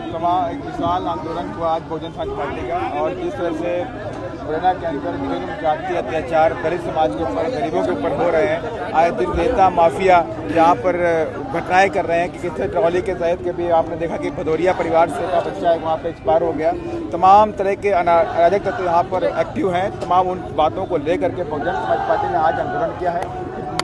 तमाम एक विशाल आंदोलन हुआ आज बहुजन समाज पार्टी का। और जिस तरह से मुरैना के अंदर जुल्म जाति अत्याचार दलित समाज के ऊपर गरीबों के ऊपर हो रहे हैं, आए दिन नेता माफिया यहाँ पर घटनाएं कर रहे हैं कि किसी ट्रॉली के तहत कभी आपने देखा कि भदौरिया परिवार से का बच्चा एक वहाँ पे एक्सपायर हो गया। तमाम तरह के अराजक तत्व यहाँ पर एक्टिव हैं। तमाम उन बातों को लेकर के बहुजन समाज पार्टी ने आज आंदोलन किया है।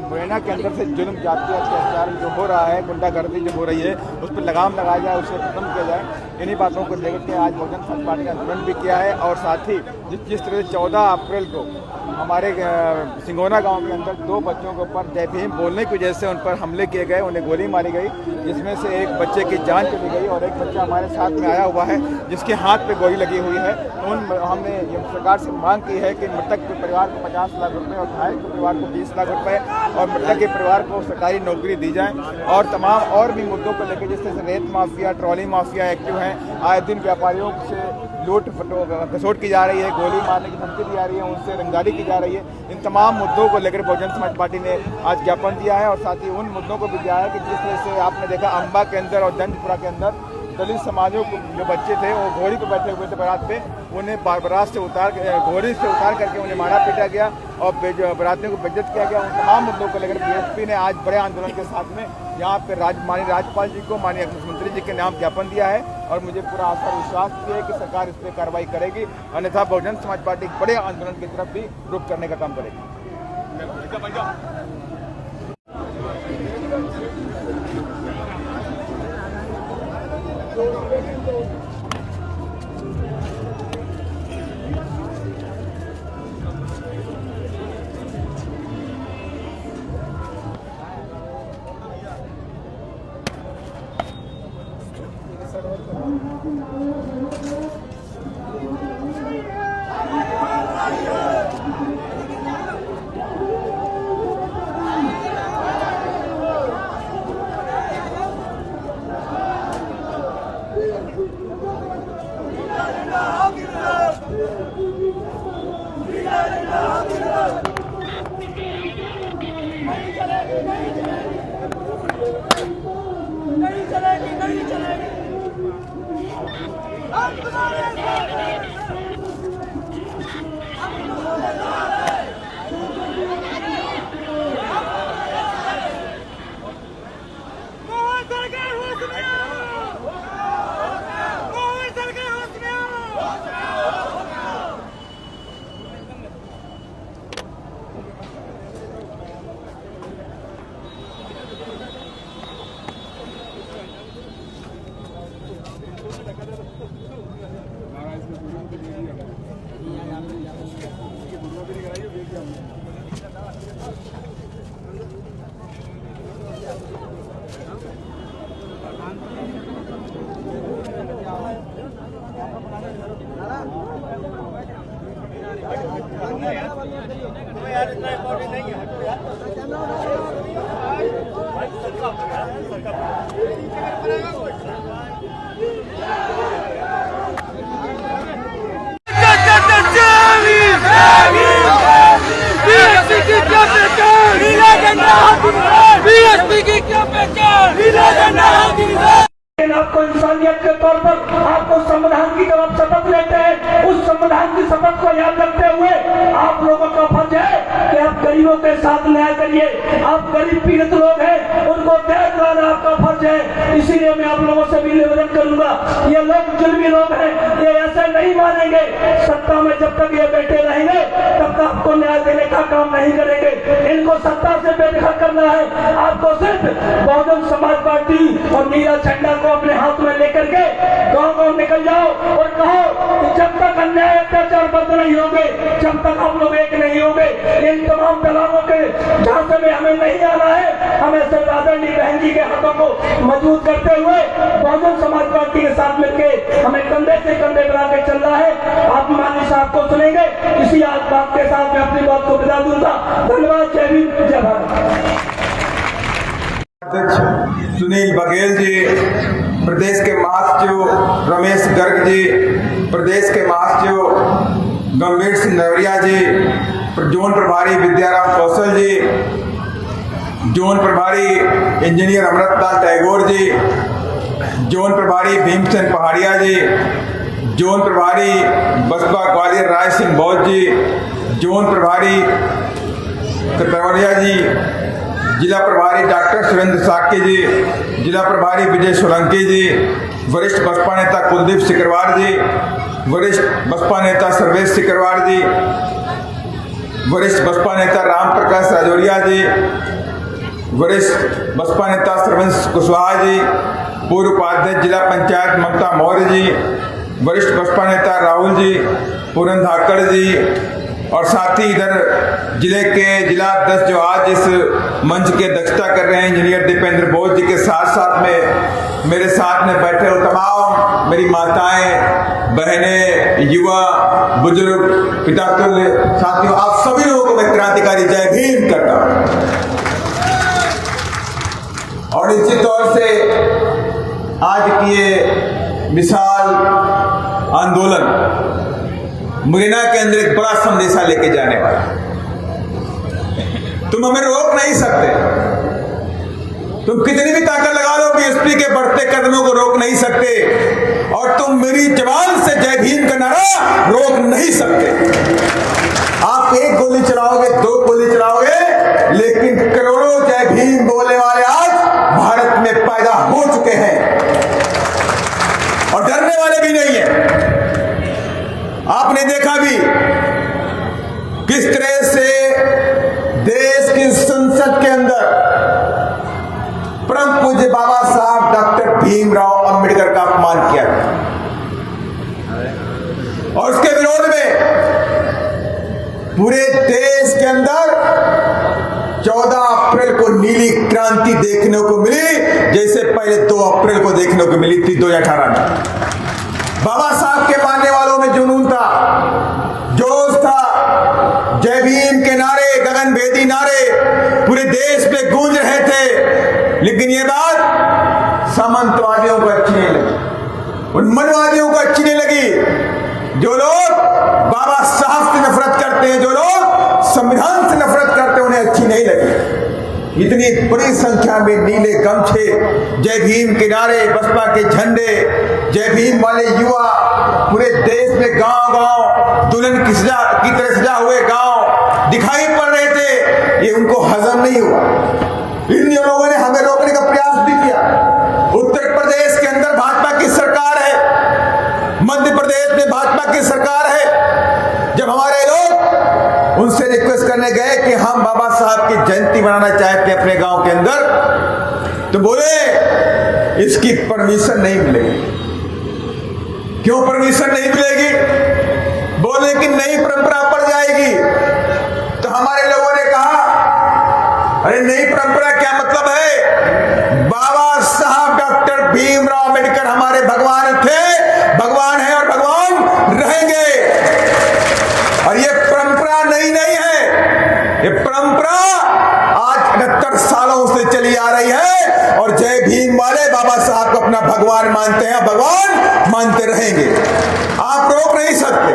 मुरैना के अंदर से जुल्म जाति अत्याचार जो हो रहा है, गुंडागर्दी जो हो रही है, उस पर लगाम लगाया जाए, उसे खत्म किया जाए। इन्हीं बातों को लेकर के आज बहुजन समाज पार्टी ने आंदोलन भी किया है। और साथ ही जिस तरह से 14 अप्रैल को हमारे सिंगोना गांव के अंदर 2 बच्चों के ऊपर जय भीम बोलने की वजह से उन पर हमले किए गए, उन्हें गोली मारी गई, जिसमें से एक बच्चे की जान चली गई और एक बच्चा हमारे साथ में आया हुआ है जिसके हाथ पे गोली लगी हुई है। हमने सरकार से मांग की है कि मृतक के परिवार को 50 लाख रुपए और घायल के परिवार को 20 लाख रुपए और मृतक के परिवार को सरकारी नौकरी दी जाए। और तमाम और भी मुद्दों को लेकर जिस तरह से रेत माफिया, ट्रॉली माफिया एक्टिव हैं, आए दिन व्यापारियों से लूट घसोट की जा रही है, गोली मारने की धमकी दी जा रही है, उनसे रंगदारी की जा रही है। इन तमाम मुद्दों को लेकर बहुजन समाज पार्टी ने आज ज्ञापन दिया है। और साथ ही उन मुद्दों को भी दिया है कि जिस तरह से आपने देखा अम्बा के अंदर और दंजपुरा के अंदर दलित समाजों को जो बच्चे थे वो घोड़ी पर बैठे हुए थे बारात पे, उन्हें बारात से घोड़ी से उतार करके उन्हें मारा पीटा गया और बरातियों को बेइज्जत किया गया। उन तमाम मुद्दों को लेकर बीएसपी ने आज बड़े आंदोलन के साथ में यहाँ पे माननीय राज्यपाल जी को, माननीय मुख्यमंत्री जी के नाम ज्ञापन दिया है। और मुझे पूरा आशा और विश्वास भी है कि सरकार इस पर कार्रवाई करेगी, अन्यथा बहुजन समाज पार्टी बड़े आंदोलन की तरफ भी रुख करने का काम करेगी। नहीं चलेगी। हम तुम्हारे साथ हैं। मोहन सरकार होश में आओ। मोहन सरकार होश में आओ। आपको इंसानियत के तौर पर आपको संविधान की जब आप शपथ लेते हैं, उस संविधान की शपथ को याद रखते हुए आप लोगों का फर्ज है कि आप गरीबों के साथ न्याय करिए। आप गरीब पीड़ित लोग हैं, उनको न्याय कराना आपका फर्ज है। इसीलिए मैं आप लोगों से भी निवेदन करूंगा, ये लोग जुल्मी लोग हैं, ये ऐसे नहीं मानेंगे। सत्ता में जब तक ये बैठे रहेंगे तब तक आपको न्याय देने का काम नहीं करेंगे। इनको सत्ता से बेदखल करना है। आपको सिर्फ बहुजन समाज पार्टी और नीला झंडा को अपने हाथ में लेकर के गांव निकल जाओ और कहो कि जब तक अन्याय अत्याचार बंद नहीं होंगे, जब तक हम लोग एक नहीं होंगे, इन तमाम दलालों के झांसे में हमें नहीं आना है। हमें सिर्फ आदरणीय बहन जी के हाथों को मजबूत करते हुए बहुजन समाज पार्टी के साथ मिलकर हमें कंधे से कंधे मिला के चलना है। आप माननीय साहब को सुनेंगे। इसी बात के साथ मैं अपनी बात को विदा दूंगा। धन्यवाद। जय भीम, जय भारत। सुनील बघेल जी, प्रदेश के महासचिव रमेश गर्ग जी, प्रदेश के महासचिव गंभीर सिंह नवरिया जी, जोन प्रभारी विद्याराम कौशल जी, जोन प्रभारी इंजीनियर अमृतलाल टैगोर जी, जोन प्रभारी भीमसेन पहाड़िया जी, जोन प्रभारी बसपा ग्वालियर राय सिंह बौद्ध जी, जोन प्रभारी कतवरिया जी, जिला प्रभारी डॉक्टर सुरेंद्र साक्य जी, जिला प्रभारी विजय सोलंकी जी, वरिष्ठ बसपा नेता कुलदीप सिकरवार जी, वरिष्ठ बसपा नेता सर्वेश सिकरवार जी, वरिष्ठ बसपा नेता राम प्रकाश राजौरिया जी, वरिष्ठ बसपा नेता सरवंश कुशवाहा जी, पूर्व उपाध्यक्ष जिला पंचायत ममता मौर्य जी, वरिष्ठ बसपा नेता राहुल जी, पूरन धाकड़ जी, और साथ ही इधर जिले के जिला अध्यक्ष जो आज इस मंच की अध्यक्षता कर रहे हैं इंजीनियर दीपेंद्र बोस जी के साथ साथ में मेरे साथ में बैठे हो तमाम मेरी माताएं, बहनें, युवा, बुजुर्ग, पिता तुल्य साथियों, आप सभी लोगों को मैं क्रांतिकारी जय भीम करता हूं। और निश्चित तौर से आज की ये विशाल आंदोलन मुरैना के अंदर एक बड़ा संदेशा लेके जाने वाला। तुम हमें रोक नहीं सकते, तुम कितनी भी ताकत लगा लो बीएसपी के बढ़ते कदमों को रोक नहीं सकते, और तुम मेरी जवान से जय भीम का नारा रोक नहीं सकते। आप एक गोली चलाओगे, दो गोली चलाओगे, लेकिन करोड़ों जय भीम बोलने वाले आज भारत में पैदा हो चुके हैं और डरने वाले भी नहीं है। आपने देखा भी किस तरह से देश की संसद के अंदर परम पूज्य बाबा साहब डॉक्टर भीमराव अंबेडकर का अपमान किया गया, और उसके विरोध में पूरे देश के अंदर 14 अप्रैल को नीली क्रांति देखने को मिली, जैसे पहले 2 अप्रैल को देखने को मिली थी 2018 में। बाबा साहब के मानने वालों में जुनून था, जोश था, जय भीम के नारे, गगनभेदी नारे पूरे देश में गूंज रहे थे। लेकिन ये बात सामंतवादियों को अच्छी नहीं लगी, उन मनवादियों को अच्छी नहीं लगी, जो लोग बाबा साहब से नफरत करते हैं, जो लोग संविधान से नफरत करते हैं, उन्हें अच्छी नहीं लगी। इतनी बड़ी संख्या में नीले गमछे, जय भीम के नारे, बसपा के झंडे, जय भीम वाले युवा पूरे देश में गांव गांव दुल्हन की तरह सजा हुए गांव दिखाई पड़ रहे थे। ये उनको हजम नहीं हुआ। इन लोगों ने हमें रोकने का प्रयास भी किया। उत्तर प्रदेश के अंदर भाजपा की सरकार है, मध्य प्रदेश में भाजपा की सरकार है। जब हमारे लोग उनसे रिक्वेस्ट करने गए कि हम बाबा साहब की जयंती मनाना चाहते हैं अपने गांव के अंदर, तो बोले इसकी परमिशन नहीं मिलेगी। क्यों परमिशन नहीं मिलेगी? बोले कि नई परंपरा पड़ जाएगी। तो हमारे लोगों ने कहा अरे नई परंपरा क्या मतलब है? बाबा साहब डॉक्टर भीमराव अंबेडकर हमारे भगवान थे, भगवान है और भगवान रहेंगे। और ये परंपरा नई नहीं है, ये परंपरा आज 68 सालों से चली आ रही है, और जय भीम वाले बाबा साहब को अपना भगवान मानते हैं, भगवान मानते रहेंगे। आप रोक नहीं सकते।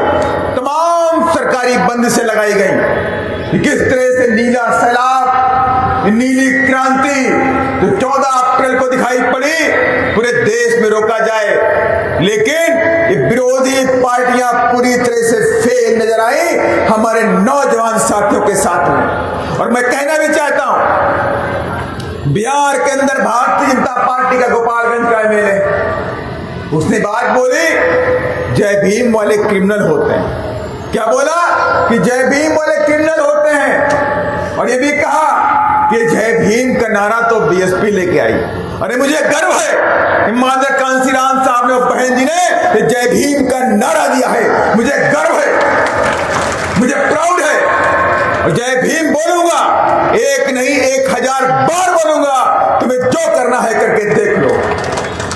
तमाम सरकारी बंदिशें लगाई गई। किस तरह से नीला सैलाब, नीली क्रांति जो 14 अप्रैल को दिखाई पड़ी, पूरे देश में रोका जाए, लेकिन ये विरोधी पार्टियां पूरी तरह से फेल नजर आई हमारे नौजवान साथियों के साथ में। और मैं कहना भी चाहता हूं, बिहार के अंदर भारतीय जनता पार्टी का गोपालगंज का एमएलए, उसने बात बोली जय भीम वाले क्रिमिनल होते हैं। क्या बोला? कि जय भीम वाले क्रिमिनल होते हैं। और ये भी कहा कि जय भीम का नारा तो बीएसपी लेके आई। अरे मुझे गर्व है, माधव कांसीराम साहब ने और बहन जी ने जय भीम का नारा दिया है। मुझे गर्व है, मुझे प्राउड है, और जय भीम बोलूंगा, एक नहीं 1000 बार बोलूंगा। तुम्हें जो करना है करके देख लो।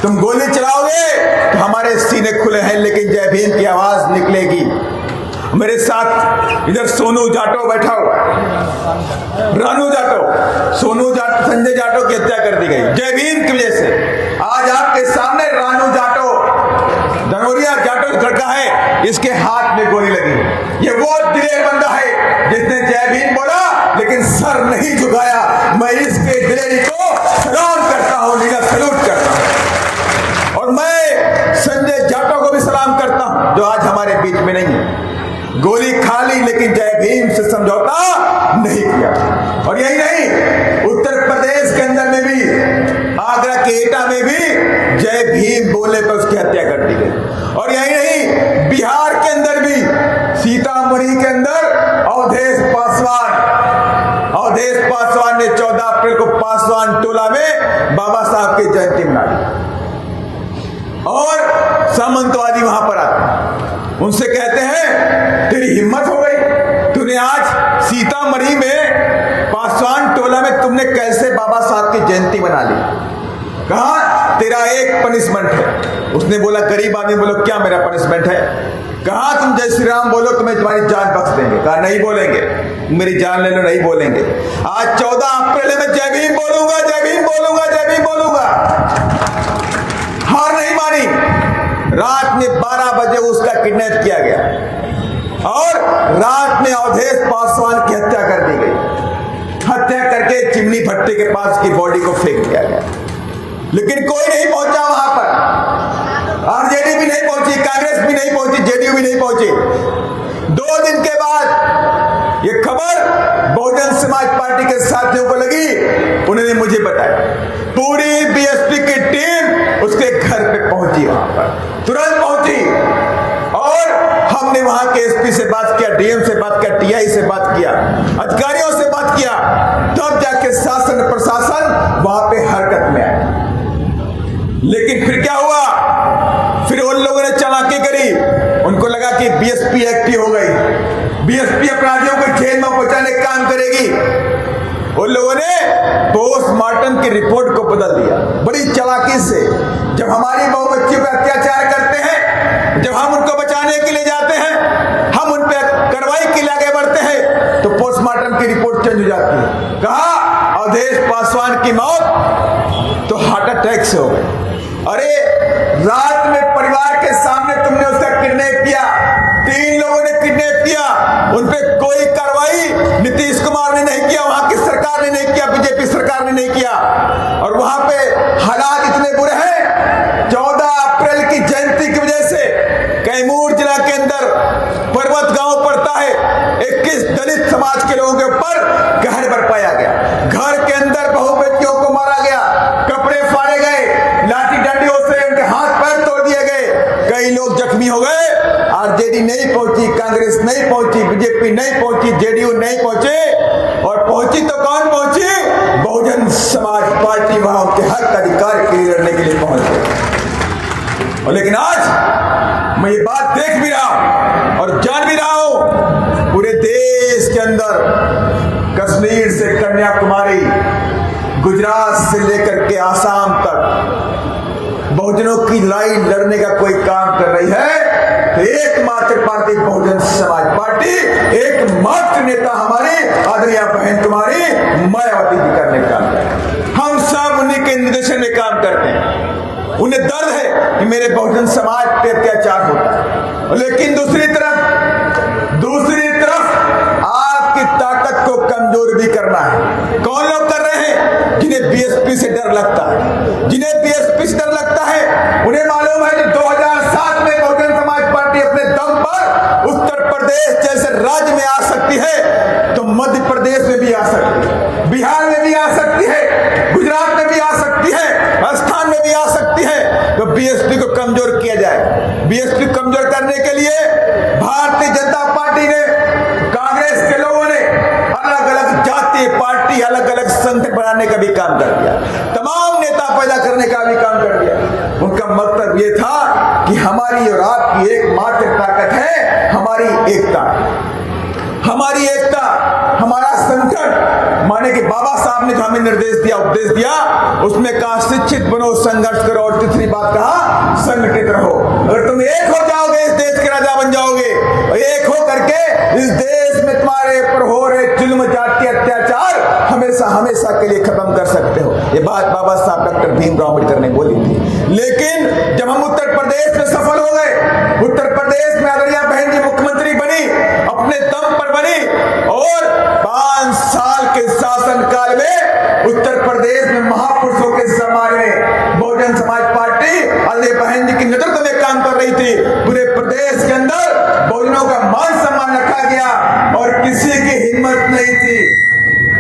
तुम गोली चलाओगे तो हमारे सीने खुले हैं, लेकिन जय भीम की आवाज निकलेगी। मेरे साथ इधर सोनू जाटो बैठा हुआ, रानू जाटो, सोनू जाटो, संजय जाटो की हत्या कर दी गई जय भीम की वजह से। आज आपके सामने रानू जाटो, धनोरिया जाटो लड़का है, इसके हाथ में गोली लगी। ये वो दिलेर बंदा है जिसने जय भीम बोला लेकिन सर नहीं झुकाया। मैं इसके दिलेरी को सलाम करता हूं, नीला सैल्यूट करता हूं। बोलने पर उसकी हत्या कर दी गई। और यही नहीं, बिहार के अंदर भी सीतामढ़ी के अंदर अवधेश पासवान ने 14 अप्रैल को पासवान टोला में बाबा साहब की जयंती मनाई और सामंतवादी वहां पर आते, उनसे कहते हैं तेरी हिम्मत हो गई, तूने आज सीतामढ़ी में पासवान टोला में तुमने कैसे बाबा साहब की जयंती मना ली? कहा तेरा एक पनिशमेंट है। उसने बोला, गरीब आदमी बोलो क्या मेरा पनिशमेंट है? कहा तुम जय श्री राम बोलो तुम्हें तुम्हारी जान बख्श देंगे। कहा नहीं बोलेंगे, मेरी जान ले लो, नहीं बोलेंगे। आज 14 अप्रैल में जय भीम बोलूंगा, जय भीम बोलूंगा, जय भीम बोलूंगा। हार नहीं मानी। रात में 12 बजे उसका किडनैप किया गया और रात में अवधेश पासवान की हत्या कर दी गई। हत्या करके चिमनी भट्टी के पास की बॉडी को फेंक दिया गया, लेकिन कोई नहीं पहुंचा वहां पर। आरजेडी भी नहीं पहुंची, कांग्रेस भी नहीं पहुंची, जेडीयू भी नहीं पहुंची। 2 दिन के बाद ये खबर बहुजन समाज पार्टी के साथियों को लगी, उन्होंने मुझे बताया। पूरी बीएसपी की टीम उसके घर पे पहुंची, वहां पर तुरंत पहुंची और हमने वहां के एसपी से बात किया, डीएम से बात किया, टीआई से बात किया, अधिकारियों से बात किया, तब जाके शासन प्रशासन वहां पे हरकत में आया। लेकिन फिर क्या हुआ? फिर उन लोगों ने चालाकी करी, उनको लगा कि बीएसपी एक्टिव हो गई, बीएसपी अपराधियों को जेल में पहुंचाने का काम करेगी। उन लोगों ने पोस्टमार्टम की रिपोर्ट को बदल दिया बड़ी चालाकी से। जब हमारी बहु बच्चियों पर अत्याचार करते हैं, जब हम उनको बचाने के लिए जाते हैं, हम उन पर कार्रवाई के लिए आगे बढ़ते हैं, तो पोस्टमार्टम की रिपोर्ट चेंज हो जाती है। कहा अवधेश पासवान की मौत तो हार्ट अटैक से हो गई। अरे रात में परिवार के सामने तुमने उसका किडनैप किया, 3 लोगों ने किडनैप किया, उन पे कोई कार्रवाई नीतीश कुमार ने नहीं किया, वहां की सरकार ने नहीं किया, बीजेपी सरकार ने नहीं किया। और वहां पे हालात इतने बुरे हैं, 14 अप्रैल की जयंती की वजह से कैमूर जिला के अंदर पर्वत गांव पड़ता है, 21 दलित समाज के लोगों के ऊपर कहर बरपाया गया। घर के अंदर बहु बेटियों को मारा गया, कपड़े फाड़े गए, लाठी डंडियों से उनके हाथ पैर तोड़ दिए गए, कई लोग जख्मी हो गए। आरजेडी नहीं पहुंची, कांग्रेस नहीं पहुंची, बीजेपी नहीं पहुंची, जेडीयू नहीं पहुंचे, और पहुंची तो कौन पहुंची? बहुजन समाज पार्टी वहां उनके हक अधिकार के लिए लड़ने के लिए पहुंच गई। और लेकिन आज मैं ये बात देख भी रहा हूं और जान भी रहा हूं, पूरे देश के अंदर कश्मीर से कन्याकुमारी, गुजरात से लेकर के आसाम तक बहुजनों की लड़ाई लड़ने का कोई काम कर रही है तो एकमात्र पार्टी बहुजन समाज पार्टी, एकमात्र नेता हमारी आदरणीय बहन तुम्हारी मायावती जी करने का काम कर रहे हैं। हम सब उन्हीं के निर्देशन में काम करते हैं। उन्हें दर्द है कि मेरे बहुजन समाज पे अत्याचार होता है, लेकिन दूसरी तरफ आपकी ताकत को कमजोर भी करना है। कौन लोग कर रहे हैं? जिन्हें बीएसपी से डर लगता है, जिन्हें बीएसपी से डर लगता है, उन्हें मालूम है कि 2007 में बहुजन समाज पार्टी अपने दम पर उत्तर प्रदेश जैसे राज्य में आ सकती है तो मध्य प्रदेश में भी आ सकती है, बिहार में भी आ सकती है, गुजरात में भी आ सकती है, राजस्थान में भी आ सकती है। तो बीएसपी को कमजोर किया जाए। बीएसपी को कमजोर करने के लिए भारतीय जनता पार्टी ने, कांग्रेस के लोगों ने अलग अलग जातीय पार्टी, अलग अलग संघ बनाने का भी काम कर दिया, तमाम नेता पैदा करने का भी काम कर दिया। उनका मतलब ये था कि हमारी और आपकी एकमात्र ताकत है हमारी एकता, हमारी एकता, हमारा संगठन। माने कि बाबा साहब ने जो हमें निर्देश दिया, उपदेश दिया, उसमें कहा शिक्षित बनो, संघर्ष करो, और तीसरी बात कहा संगठित रहो। अगर तुम एक हो जाओगे इस देश के राजा बन जाओगे, और एक हो करके इस देश में तुम्हारे ऊपर हो रहे जुल्म, जाति, अत्याचार हमेशा हमेशा के लिए खत्म कर सकते हो। ये बात बाबा साहब डॉक्टर भीमराव अम्बेडकर ने बोली थी। लेकिन जब हम उत्तर प्रदेश में सफल हो गए, उत्तर प्रदेश में आदरणीय बहन जी मुख्यमंत्री बनी, अपने दम पर बनी, और 5 साल के शासन काल में उत्तर प्रदेश में महापुरुषों के सम्मान में बहुजन समाज पार्टी आदरणीय बहन जी की नेतृत्व में काम कर रही थी। पूरे प्रदेश के अंदर बहुजनों का मान सम्मान रखा गया और किसी की हिम्मत नहीं थी,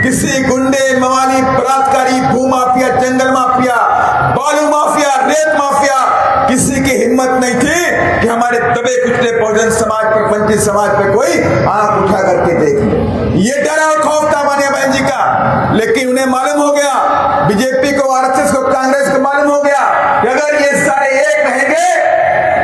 किसी गुंडे, मवाली, बलात्कारी, भू माफिया, जंगल माफिया, बालू माफिया, रेत माफिया, दबे कुचले बहुजन समाज पर, वंचित समाज पर कोई आंख उठा करके देख ले। ये डर और खौफ था माननीय बहन जी का, लेकिन उन्हें मालूम हो गया, बीजेपी को, आरएसएस को, कांग्रेस को मालूम हो गया कि अगर ये सारे एक रहेंगे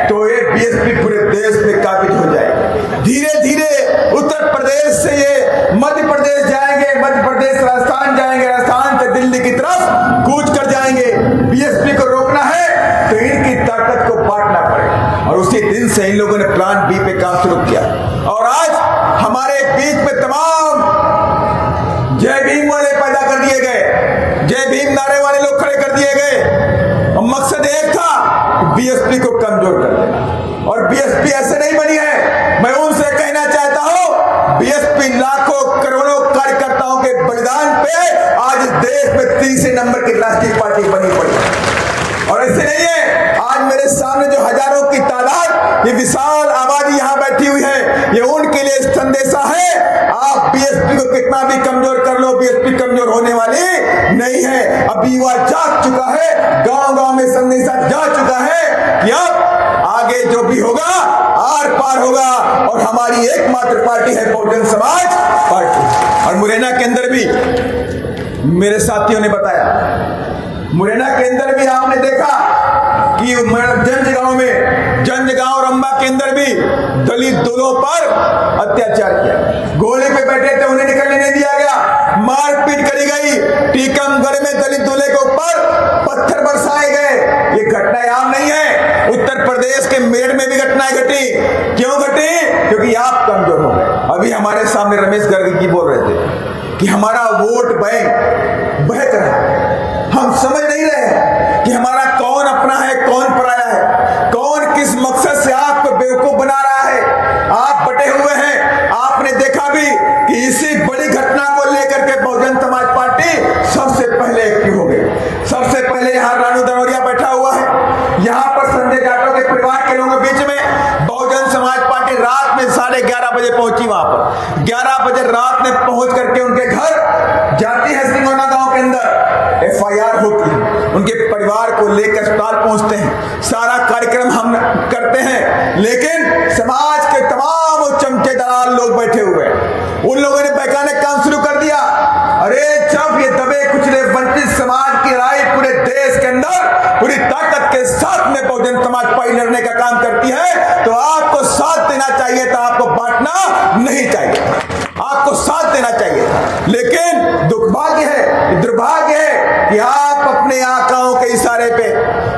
तो ये बीएसपी पूरे देश में काबिज हो जाएगी। धीरे धीरे उत्तर प्रदेश से ये मध्य प्रदेश जाएंगे, मध्य प्रदेश राजस्थान जाएंगे, राजस्थान से दिल्ली की तरफ कूच कर जाएंगे। बीएसपी को रोकना है तो इनकी ताकत को बांटना पड़ेगा, और उसी दिन से इन लोगों ने प्लान बी पे काम शुरू किया। और आज हमारे बीच में तमाम जय भीम वाले पैदा कर दिए गए, जय भीम नारे वाले लोग खड़े कर दिए गए, और मकसद एक था बीएसपी को कमजोर कर देना। और बीएसपी ऐसे नहीं बनी है, मैं उनसे कहना चाहता हूं, बीएसपी लाखों करोड़ों कार्यकर्ताओं के बलिदान पे आज इस देश में तीसरे नंबर की राष्ट्रीय पार्टी बनी पड़ी। और ऐसे नहीं है, आज मेरे सामने जो हजारों की तादाद, ये विशाल आबादी यहाँ बैठी हुई है, ये उनके लिए संदेशा है, आप बीएसपी को कितना भी कमजोर कर लो, बीएसपी कमजोर होने वाली नहीं है। अब युवा जाग चुका है, गांव गांव में संदेशा जा चुका है कि अब आगे जो भी होगा आर पार होगा, और हमारी एकमात्र पार्टी है बहुजन समाज पार्टी। और मुरैना के अंदर भी मेरे साथियों ने बताया, मुरैना के अंदर भी आपने देखा कि जंजगांव रंबा के अंदर भी दलित दूल्हों पर अत्याचार किया, घोड़े पे बैठे थे उन्हें निकलने नहीं दिया गया, मारपीट करी गई, टीकमगढ़ में दलित दूल्हे के ऊपर पत्थर बरसाए गए। ये घटनाएं आम नहीं है, उत्तर प्रदेश के मेरठ में भी घटनाएं घटी। क्यों घटी? क्योंकि आप कमजोर हो गए। अभी हमारे सामने रमेश गर्ग जी बोल रहे थे कि हमारा वोट बैंक बहक रहा है, हम समझ नहीं रहे कि हमारा कौन अपना है, कौन पराया है, कौन किस मकसद से आपको बेवकूफ बना रहा है। आप बटे हुए हैं। आपने देखा भी कि इसी बड़ी घटना को लेकर के बहुजन समाज पार्टी सबसे पहले एक्टिव हो गई। सबसे पहले यहाँ रानू दनौरिया बैठा हुआ है, यहाँ पर संजय जाटव के परिवार के लोगों के बीच में बहुजन समाज पार्टी रात में 11:30 बजे पहुंची। वहां पर 11 बजे रात में पहुंच करके उनके घर जाती है, सिंगोना गांव के अंदर FIR होती है, उनके परिवार को लेकर अस्पताल पहुंचते हैं, सारा कार्यक्रम हम करते हैं। लेकिन समाज के तमाम चमचे दलाल लोग बैठे हुए हैं, उन लोगों ने बहकाने काम शुरू कर दिया। अरे जब ये दबे कुचले वंचित समाज की लड़ाई पूरे देश के अंदर पूरी ताकत के साथ में बहुजन समाज पार्टी लड़ने का काम करती है, तो आपको साथ देना चाहिए था, आपको बांटना नहीं चाहिए, आपको साथ देना चाहिए। लेकिन दुर्भाग्य है कि आप अपने आकाओं के इशारे पे,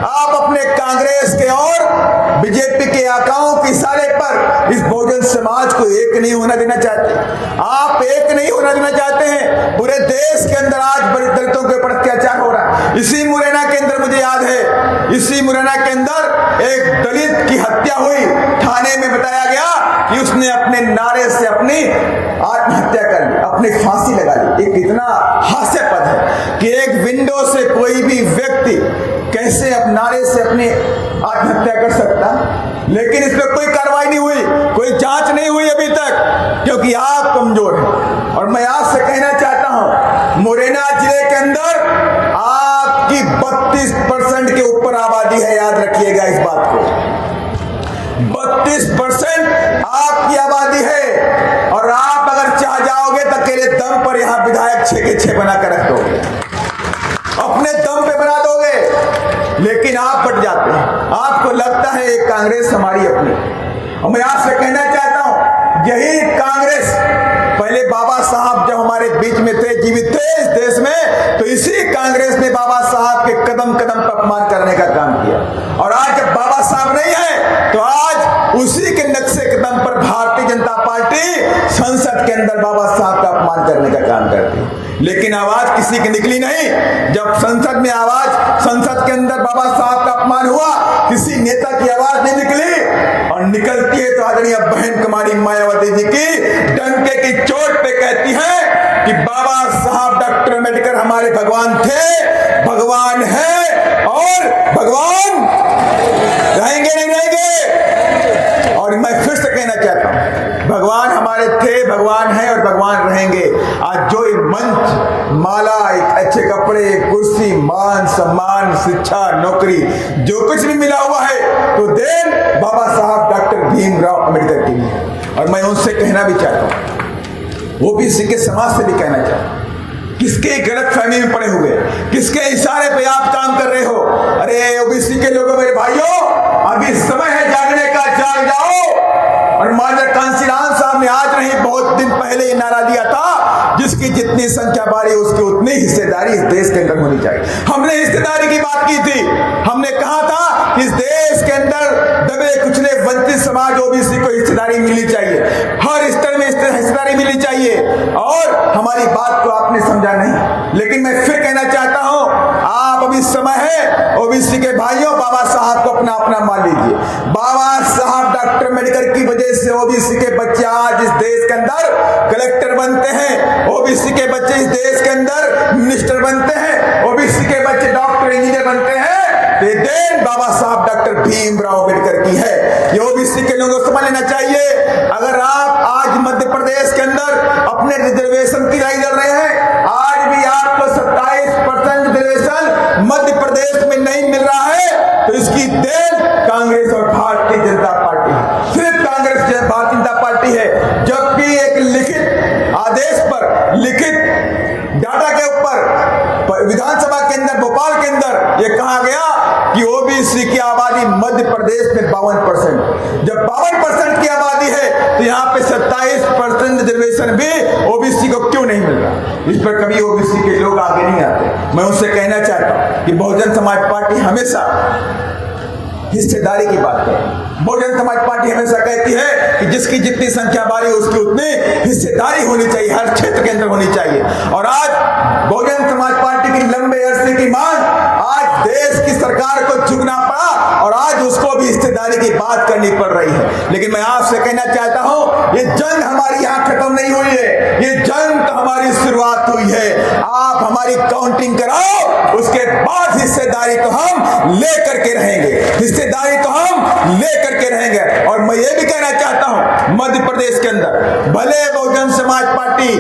आप अपने कांग्रेस के और बीजेपी के आकाओं के इशारे पर इस बहुजन समाज को एक नहीं होना देना चाहते। आप एक नहीं होना देना चाहते हैं। पूरे देश के अंदर आज बड़े दलितों के ऊपर अत्याचार हो रहा है। इसी मुरैना के अंदर मुझे याद है, इसी मुरैना के अंदर एक दलित की हत्या हुई, थाने में बताया गया कि उसने अपने नारे से अपनी आत्महत्या कर ली, अपनी फांसी लगा ली। एक इतना हास्यास्पद है कि एक विंडो से कोई भी व्यक्ति कैसे नारे से अपनी आत्महत्या कर सकता, लेकिन इस पर कोई कार्रवाई नहीं हुई, कोई जांच नहीं हुई अभी तक, क्योंकि आप कमजोर हैं। और मैं आज से कहना चाहता हूं, मुरैना जिले के अंदर आपकी 32% के ऊपर आबादी है, याद रखिएगा इस बात को। 32% आपकी आबादी है, और आप अगर चाह जाओगे तो अकेले दम पर यहां विधायक 6 के 6 बना कर रख दोगे, अपने दम पे बना दोगे। लेकिन आप बट जाते हैं, आपको लगता है एक कांग्रेस हमारी अपनी। और मैं आपसे कहना चाहता हूं, यही कांग्रेस पहले बाबा साहब जब हमारे बीच में थे, जीवित थे इस देश में, तो इसी कांग्रेस ने बाबा साहब के कदम कदम पर अपमान करने का काम किया। और आज जब बाबा साहब नहीं है, तो आज उसी के नक्शे कदम पर भारतीय जनता पार्टी संसद के अंदर बाबा साहब का अपमान करने का काम करती है। लेकिन आवाज किसी की निकली नहीं। जब संसद में आवाज, संसद के अंदर बाबा साहब का अपमान हुआ, किसी नेता की आवाज नहीं निकली, और निकलती है तो आदरणीय बहन कुमारी मायावती जी की डंके की चोट पे कहती है कि बाबा साहब डॉक्टर अम्बेडकर हमारे भगवान थे, भगवान है और भगवान रहेंगे, नहीं रहेंगे। और मैं फिर से कहना चाहता हूं, भगवान हमारे थे, भगवान है और भगवान रहेंगे। आज जो मंच, माला, अच्छे कपड़े, कुर्सी, मान सम्मान, शिक्षा, नौकरी, जो कुछ भी मिला हुआ है, तो देन बाबा साहब डॉक्टर भीम उनसे कहना भी चाहता हूं, ओबीसी के समाज से भी कहना चाहता हूं, किसके गलत फहमी में पड़े हुए, किसके इशारे पे आप काम कर रहे हो? अरे ओबीसी के लोगों, मेरे भाइयों, अभी समय है जागने का, जाग जाओ। और माननीय कांसीराम साहब ने आज नहीं बहुत दिन पहले ये नारा दिया था, जिसकी जितनी संख्या बढ़ी उसकी उतनी हिस्सेदारी इस देश के अंदर होनी चाहिए। हमने हिस्सेदारी की बात की थी, हमने कहा था कि इस देश के अंदर दबे कुचले वंचित समाज ओबीसी को हिस्सेदारी मिलनी चाहिए, हर स्तर में हिस्सेदारी मिलनी चाहिए। और हमारी बात को आपने समझा नहीं, लेकिन मैं फिर कहना चाहता हूं, आप अभी समय है ओबीसी के भाइयों, बाबा साहब को अपना अपना मान लीजिए। बाबा साहब डॉक्टर अम्बेडकर की वजह से ओबीसी के बच्चे आज इस देश के अंदर कलेक्टर बनते हैं, ओबीसी के बच्चे इस देश के अंदर मिनिस्टर बनते हैं, ओबीसी के बच्चे डॉक्टर इंजीनियर बनते हैं। ये देन बाबा साहब डॉक्टर भीमराव अम्बेडकर की है। ये ओबीसी के लोगों को समझ लेना चाहिए। अगर आप आज मध्य प्रदेश के अंदर अपने रिजर्वेशन की लड़ाई लड़ रहे हैं, आज भी आपको 27% रिजर्वेशन मध्य प्रदेश में नहीं मिल रहा है, तो इसकी देन कांग्रेस और भारतीय जनता पार्टी है, सिर्फ कांग्रेस भारतीय जनता पार्टी है। जबकि एक लिखित आदेश पर, लिखित डाटा के ऊपर विधानसभा के अंदर, भोपाल के अंदर ये कहा गया कि ओबीसी की आबादी मध्य प्रदेश में 52%, जब 52% की आबादी है तो यहाँ पे 27% रिजर्वेशन भी ओबीसी को क्यों नहीं मिल रहा? इस पर कभी ओबीसी के लोग आगे नहीं आते। मैं उनसे कहना चाहता हूँ कि बहुजन समाज पार्टी हमेशा हिस्सेदारी की बात करें। बहुजन समाज पार्टी हमेशा कहती है कि जिसकी जितनी संख्या बढ़ी उसकी उतनी हिस्सेदारी होनी चाहिए, हर क्षेत्र के अंदर होनी चाहिए। और आज बहुजन समाज पार्टी की लंबे अरसे की मांग, आज देश की सरकार को झुकना पड़ा और आज उसको भी हिस्सेदारी की बात करनी पड़ रही है। लेकिन मैं आपसे कहना चाहता हूं, ये जंग हमारी यहाँ खत्म नहीं हुई है, ये जंग तो हमारी शुरुआत हुई है। आप हमारी काउंटिंग कराओ, उसके बाद हिस्सेदारी तो हम लेकर के रहेंगे, हिस्सेदारी तो हम लेकर के रहेंगे। और मैं ये भी कहना चाहता हूं, मध्य प्रदेश के अंदर भले बहुजन समाज पार्टी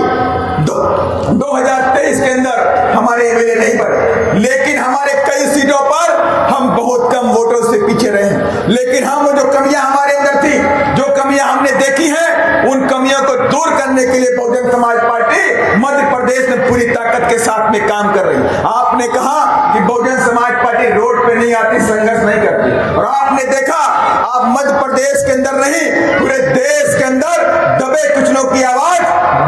2023 के अंदर हमारे एमएलए नहीं बने, लेकिन हमारे कई सीटों पर हम बहुत कम वोटों से पीछे रहे। लेकिन हम जो कमियां हमारे अंदर थी, जो कमियां हमने देखी हैं, उन कमियों को दूर करने के लिए बहुजन समाज पार्टी मध्य प्रदेश में पूरी ताकत के साथ में काम कर रही है। आपने कहा कि बहुजन समाज पार्टी रोड पे नहीं आती, संघर्ष नहीं करती, और आपने देखा आप मध्य प्रदेश के अंदर नहीं, पूरे देश के अंदर दबे कुचलों की आवाज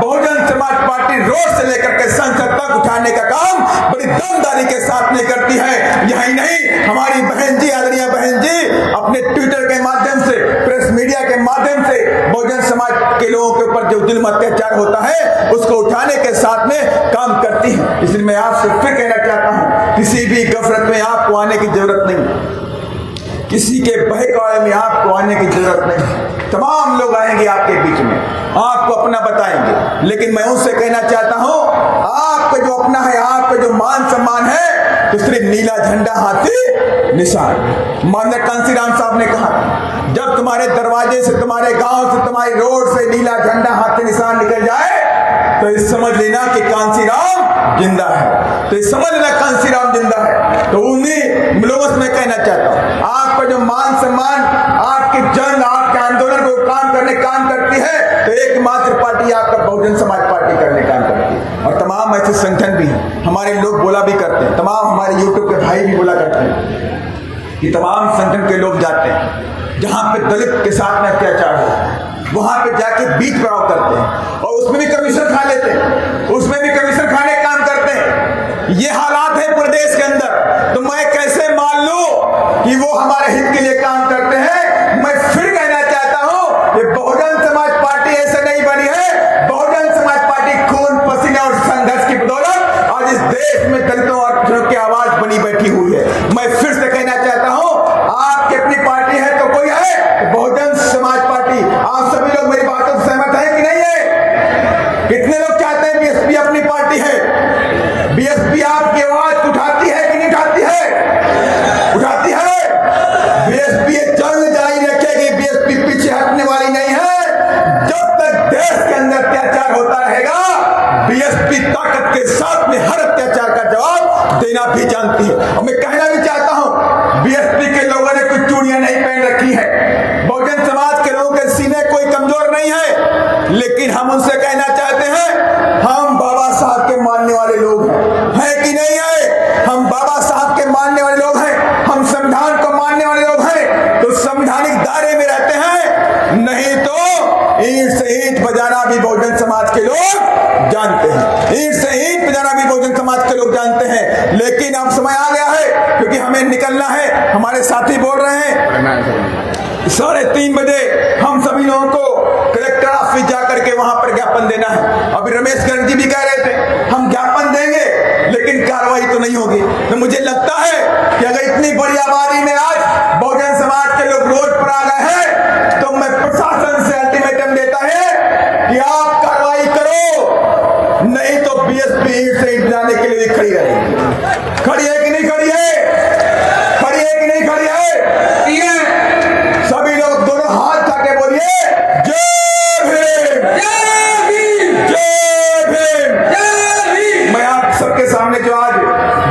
बहुजन समाज पार्टी रोड से लेकर के संसद तक उठाने का काम बड़ी दमदारी के साथ में करती है। यही नहीं, हमारी बहन जी, आदरणीय बहन जी, अपने ट्विटर के माध्यम से, प्रेस मीडिया के माध्यम से बहुजन समाज के लोगों के ऊपर जो जुल्म अत्याचार होता है उसको उठाने के साथ में काम करती है। इसलिए मैं आपसे फिर कहना चाहता हूं, किसी भी गफलत में आपको आने की जरूरत नहीं, किसी के बहकावे में आपको आने की जरूरत नहीं। तमाम लोग आएंगे आपके बीच में, आपको अपना बताएंगे। लेकिन मैं उनसे कहना चाहता हूं, आपका जो अपना है, आपका जो मान सम्मान है, तो सिर्फ नीला झंडा हाथी निशान। माननीय कांसीराम साहब ने कहा, जब तुम्हारे दरवाजे से, तुम्हारे गांव से, तुम्हारी रोड से नीला झंडा हाथी निशान निकल जाए तो इस समझ लेना कि कांसीराम जिंदा है, तो इस समझ लेना कांसीराम जिंदा है। तो उन्हीं लोगों से मैं कहना चाहता हूं, आपका जो मान सम्मान, आपकी जंग, आपके आंदोलन को काम करती है, तो एकमात्र पार्टी आपका बहुजन समाज पार्टी करने काम करती है। और तमाम ऐसे संगठन भी हैं, हमारे लोग बोला भी करते हैं, तमाम हमारे यूट्यूब के भाई भी बोला करते हैं कि तमाम संगठन के लोग जाते हैं जहां पे दलित के साथ में अत्याचार हो, वहां पे जाके बीच पड़ाव करते हैं और उसमें भी कमीशन खा लेते हैं, उसमें भी कमीशन खाने का काम करते हैं। ये हालात है प्रदेश के अंदर, तो मैं कैसे मान लूं कि वो हमारे हित के लिए काम करते हैं? मैं फिर कहना चाहता हूं, ये बहुजन समाज पार्टी ऐसे नहीं बनी है। बहुजन समाज पार्टी खून, पसीने और संघर्ष की बदौलत आज इस देश में दलितों और पिछड़ों की आवाज बनी बैठी हुई है। मैं फिर से कहना चाहता हूं, आपकी अपनी पार्टी है तो कोई है, बहुजन समाज पार्टी। आप सभी लोग मेरी बातों से सहमत हैं कि नहीं है? कितने लोग चाहते हैं बीएसपी अपनी पार्टी है? बीएसपी आपकी आवाज उठाती है कि नहीं उठाती है? उठाती है। बीएसपी जंग जारी रखेगी, बीएसपी पीछे हटने वाली नहीं है। जब तक देश के अंदर अत्याचार होता रहेगा, बीएसपी ताकत के साथ में हर अत्याचार का जवाब देना भी जानती है। और मैं कहना भी चाहता हूं, बीएसपी के लोगों ने कुछ चूड़ियां नहीं पहन रखी है, बहुजन समाज के लोगों के सीने कोई कमजोर नहीं है। लोग जानते हैं, ईंट से ईंट पिजाना भी बहुजन समाज के लोग जानते हैं। लेकिन अब समय आ गया है, क्योंकि हमें निकलना है। हमारे साथी बोल रहे हैं 3:30 बजे हम सभी लोगों को कलेक्टर ऑफिस जाकर के वहां पर ज्ञापन देना है। अभी रमेश गर्ग जी भी कह रहे थे हम ज्ञापन देंगे लेकिन कार्रवाई तो नहीं होगी। तो मुझे लगता है कि अगर इतनी बड़ी आबादी में आज बहुजन समाज के लोग रोड पर आ गए हैं, तो मैं प्रशासन से अल्टीमेटम देता है कि आप कार्रवाई करो, नहीं तो बीएसपी ईंट से ईंट जाने के लिए खड़ी रहेगी। खड़ी है कि नहीं खड़ी है? खड़ी है कि नहीं खड़ी है? सभी लोग दोनों हाथ उठाके बोलिए जय भीम, जय भीम, जय भीम, जय भीम। मैं आप सबके सामने जो आज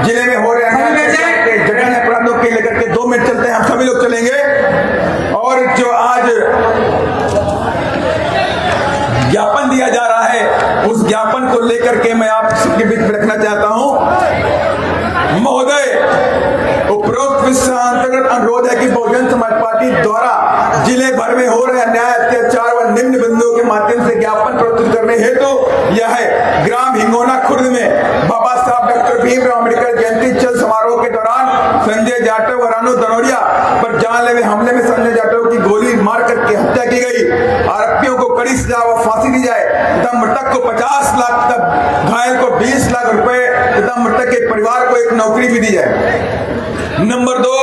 जिले में हो रहे हैं जघन्य अपराधों के लेकर के 2 मिनट चलते हैं, हम सभी लोग चलेंगे। और जो आज ज्ञापन दिया जा रहा है, उस ज्ञापन को लेकर के मैं आप सबके बीच में रखना चाहता हूं। महोदय, उपरोक्त विषय अंतर्गत अनुरोध है कि बहुजन समाज पार्टी द्वारा जिले भर में हो रहे अन्याय, अत्याचार व निम्न बिंदुओं के माध्यम से ज्ञापन प्रस्तुत करने हेतु यह ग्राम हिंगोना खुर्द में बाबा साहब डॉक्टर भीमराव अम्बेडकर जयंती चल समारोह के दौरान संजय जाटव और अनु दनोरिया पर जानलेवा हमले में संजय जाटव की गोली मार करके हत्या की गई। आरोपियों को कड़ी सजा व फांसी दी जाए तथा मृतक को 50 लाख तक, घायल को 20 लाख रुपए तथा मृतक के परिवार को एक नौकरी भी दी जाए। नंबर 2,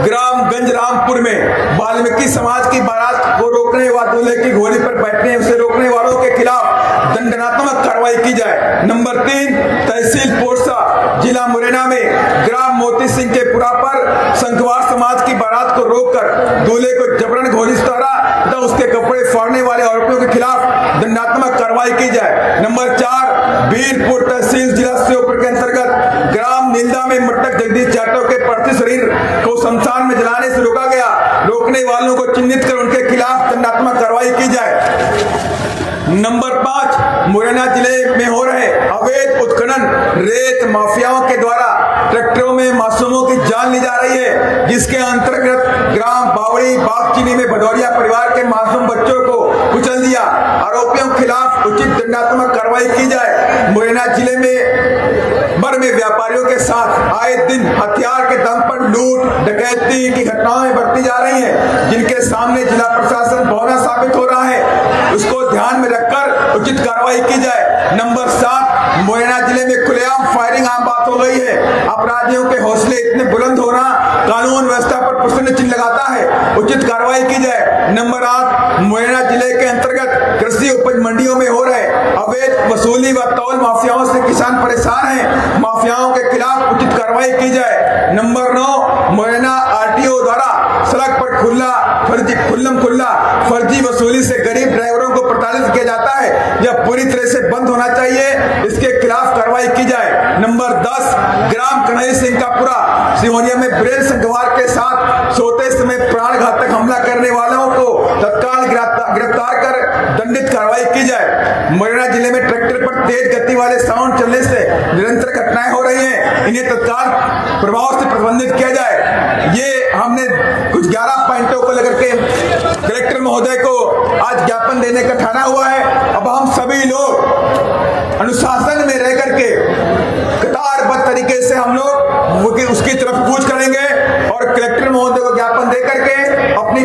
ग्राम गंजरामपुर में वाल्मीकि समाज की बारात को रोकने व दूल्हे की घोड़ी पर बैठने से रोकने वालों के खिलाफ दंडात्मक कार्रवाई की जाए। नंबर 3, तहसील पोरसा जिला मुरैना में ग्राम मोती सिंह के पुरा पर संखवार समाज की बारात को रोककर दूल्हे को जबरन घोड़ी से उतारा तथा उसके कपड़े फाड़ने वाले आरोपियों के खिलाफ दंडात्मक कार्रवाई की जाए। नंबर 4, वीरपुर तहसील जिला श्योपुर के अंतर्गत ग्राम नीलदा में मृतक जगदीश जाटव के पार्थिव शरीर को शमशान में जलाने से रोका गया। रोकने वालों को चिन्हित कर उनके खिलाफ दंडात्मक कार्रवाई की जाए। नंबर 5, मुरैना जिले में हो रहे अवैध उत्खनन रेत माफियाओं के द्वारा ट्रैक्टरों में मासूमों की जान ली जा रही है, जिसके अंतर्गत ग्राम बावड़ी बागचीनी में भदौरिया परिवार के मासूम बच्चों को कुचल दिया। आरोपियों के खिलाफ उचित दंडात्मक कार्रवाई की जाए। मुरैना जिले में भर में व्यापारियों के साथ आए दिन हथियार के दम पर लूट डकैती की घटनाएं बढ़ती जा रही हैं, जिनके सामने जिला प्रशासन भौना साबित हो रहा है। उसको ध्यान में रखकर उचित कार्रवाई की जाए। नंबर 7, मुरैना जिले में खुलेआम फायरिंग आम बात हो गई है। अपराधियों के हौसले इतने बुलंद होना कानून व्यवस्था पर प्रश्न चिन्ह लगाता है, उचित कार्रवाई की जाए। नंबर 8, मुरैना जिले के अंतर्गत कृषि उपज मंडियों में हो रहे अवैध वसूली व तौल माफियाओं से किसान परेशान हैं, माफियाओं के खिलाफ उचित कार्रवाई की जाए। नंबर 9, मुरैना आरटीओ द्वारा सड़क पर खुल्ला फर्जी वसूली से गरीब ड्राइवरों को प्रताड़ित किया जाता है, यह पूरी तरह से बंद होना चाहिए, इसके खिलाफ कार्रवाई की जाए। नंबर 10, ग्राम कन्हैया सिंह का पुरा सिहोनिया में ब्रेल संघवार के साथ सोते समय प्राण घातक हमला करने वालों को तत्काल गिरफ्तार कर दंडित कार्रवाई की जाए। मुरैना जिले में ट्रैक्टर पर तेज गति वाले साउंड चलने से निरंतर घटनाएं हो रही हैं, इन्हें तत्काल प्रभाव से प्रतिबंधित किया जाए। ये हमने कुछ 11 पॉइंटों को लेकर के कलेक्टर महोदय को आज ज्ञापन देने का ठाना हुआ है। अब हम सभी लोग अनुशासन में रह करके कतारबद्ध तरीके से हम लोग उसकी तरफ कूच करेंगे और कलेक्टर महोदय को ज्ञापन दे करके अपनी